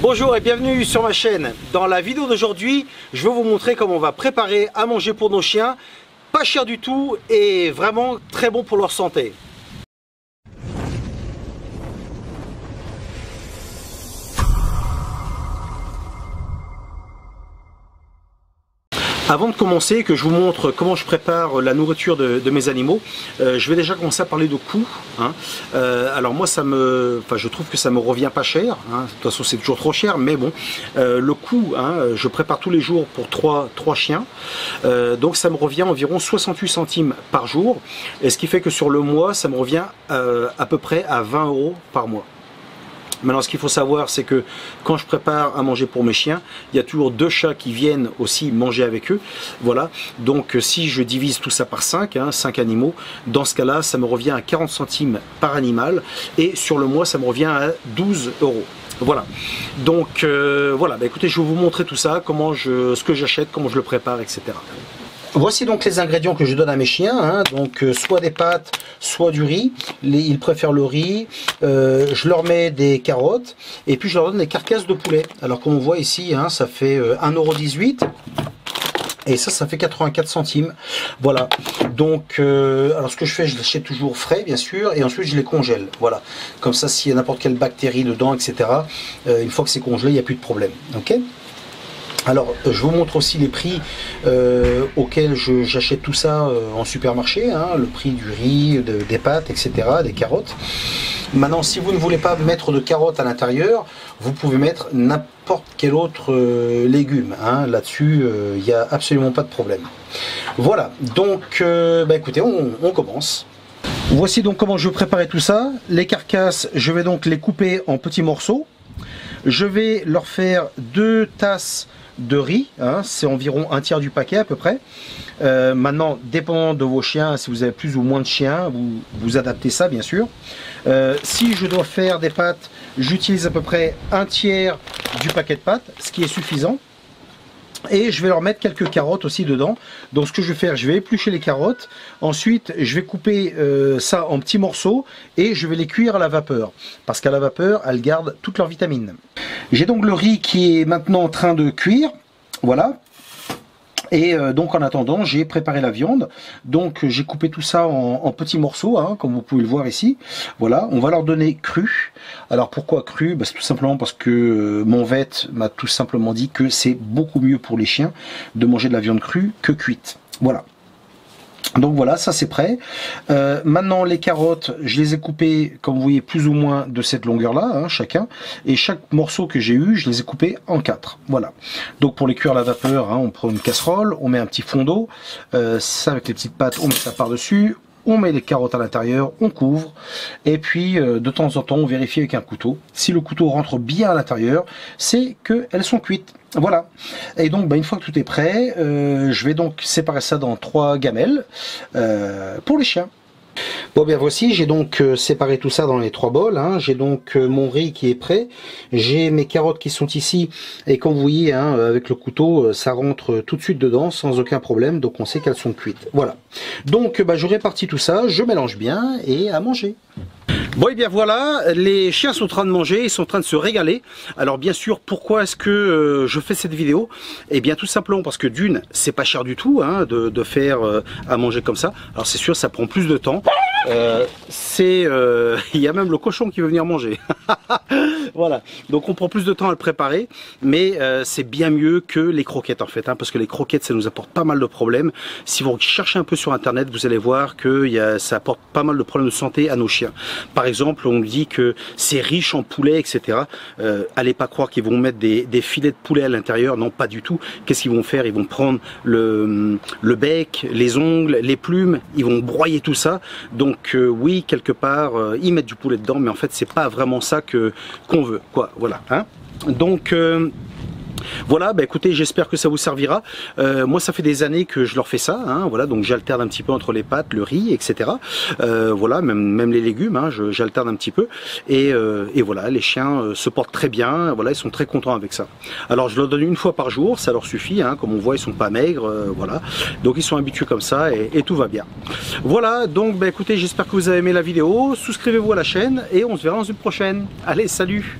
Bonjour et bienvenue sur ma chaîne. Dans la vidéo d'aujourd'hui, je vais vous montrer comment on va préparer à manger pour nos chiens. Pas cher du tout et vraiment très bon pour leur santé. Avant de commencer, que je vous montre comment je prépare la nourriture de mes animaux, je vais déjà commencer à parler de coût. Alors moi, je trouve que ça me revient pas cher. De toute façon, c'est toujours trop cher, mais bon, le coût, je prépare tous les jours pour trois chiens. Donc ça me revient environ 68 centimes par jour. Et ce qui fait que sur le mois, ça me revient à peu près à 20 € par mois. Maintenant, ce qu'il faut savoir, c'est que quand je prépare à manger pour mes chiens, il y a toujours 2 chats qui viennent aussi manger avec eux. Voilà. Donc, si je divise tout ça par 5, 5 animaux, dans ce cas-là, ça me revient à 40 centimes par animal. Et sur le mois, ça me revient à 12 €. Voilà. Donc, voilà. Écoutez, je vais vous montrer tout ça, ce que j'achète, comment je le prépare, etc. Voici donc les ingrédients que je donne à mes chiens, donc soit des pâtes, soit du riz. Ils préfèrent le riz. Je leur mets des carottes et puis je leur donne des carcasses de poulet. Alors comme on voit ici, ça fait 1,18 € et ça fait 84 centimes. Voilà. Donc, alors ce que je fais, je l'achète toujours frais, bien sûr, et ensuite je les congèle. Voilà. Comme ça, s'il y a n'importe quelle bactérie dedans, etc., une fois que c'est congelé, il n'y a plus de problème. Ok ? Alors, je vous montre aussi les prix auxquels j'achète tout ça en supermarché, le prix du riz, des pâtes, etc., des carottes. Maintenant, si vous ne voulez pas mettre de carottes à l'intérieur, vous pouvez mettre n'importe quel autre légume. Là-dessus, il n'y a absolument pas de problème. Voilà, donc écoutez, on commence. Voici donc comment je vais préparer tout ça. Les carcasses, je vais donc les couper en petits morceaux. Je vais leur faire 2 tasses de riz, c'est environ 1/3 du paquet à peu près. Maintenant, dépendant de vos chiens, si vous avez plus ou moins de chiens, vous adaptez ça bien sûr. Si je dois faire des pâtes, j'utilise à peu près 1/3 du paquet de pâtes, ce qui est suffisant. Et je vais leur mettre quelques carottes aussi dedans. Donc ce que je vais faire, je vais éplucher les carottes. Ensuite, je vais couper ça en petits morceaux et je vais les cuire à la vapeur. Parce qu'à la vapeur, elles gardent toutes leurs vitamines. J'ai donc le riz qui est maintenant en train de cuire. Voilà. Et donc en attendant, j'ai préparé la viande. Donc j'ai coupé tout ça en petits morceaux, comme vous pouvez le voir ici. Voilà, on va leur donner cru. Alors pourquoi cru? C'est tout simplement parce que mon vet m'a tout simplement dit que c'est beaucoup mieux pour les chiens de manger de la viande crue que cuite. Voilà. Donc voilà, ça c'est prêt. Maintenant les carottes, je les ai coupées, comme vous voyez, plus ou moins de cette longueur-là, chacun. Et chaque morceau que j'ai eu, je les ai coupés en 4. Voilà. Donc pour les cuire à la vapeur, on prend une casserole, on met un petit fond d'eau. Ça avec les petites pâtes, on met ça par-dessus. On met les carottes à l'intérieur, on couvre, et puis de temps en temps, on vérifie avec un couteau. Si le couteau rentre bien à l'intérieur, c'est qu'elles sont cuites. Voilà. Et donc, une fois que tout est prêt, je vais donc séparer ça dans 3 gamelles pour les chiens. Bon voici, j'ai donc séparé tout ça dans les 3 bols. J'ai donc mon riz qui est prêt, j'ai mes carottes qui sont ici, et comme vous voyez, avec le couteau, ça rentre tout de suite dedans sans aucun problème, donc on sait qu'elles sont cuites. Voilà. Donc je répartis tout ça, je mélange bien et à manger. Bon et bien voilà, les chiens sont en train de manger, ils sont en train de se régaler. Alors bien sûr, pourquoi est-ce que je fais cette vidéo? Eh bien tout simplement parce que d'une, c'est pas cher du tout de faire à manger comme ça. Alors c'est sûr, ça prend plus de temps. Il y a même le cochon qui veut venir manger. Voilà, donc on prend plus de temps à le préparer, mais c'est bien mieux que les croquettes en fait, parce que les croquettes ça nous apporte pas mal de problèmes. Si vous cherchez un peu sur internet, vous allez voir que ça apporte pas mal de problèmes de santé à nos chiens. Par exemple, on dit que c'est riche en poulet, etc. Allez pas croire qu'ils vont mettre des filets de poulet à l'intérieur, non pas du tout. Qu'est-ce qu'ils vont faire? Ils vont prendre le bec, les ongles, les plumes, ils vont broyer tout ça. Donc oui, quelque part, ils mettent du poulet dedans, mais en fait c'est pas vraiment ça qu'on veut, quoi. Voilà. Donc voilà, écoutez, j'espère que ça vous servira. Moi, ça fait des années que je leur fais ça, voilà, donc j'alterne un petit peu entre les pâtes, le riz, etc. Voilà, même les légumes, j'alterne un petit peu. Et voilà, les chiens se portent très bien, voilà, ils sont très contents avec ça. Alors, je leur donne 1 fois par jour, ça leur suffit, comme on voit, ils sont pas maigres, voilà. Donc, ils sont habitués comme ça et tout va bien. Voilà, donc, écoutez, j'espère que vous avez aimé la vidéo. Souscrivez-vous à la chaîne et on se verra dans une prochaine. Allez, salut!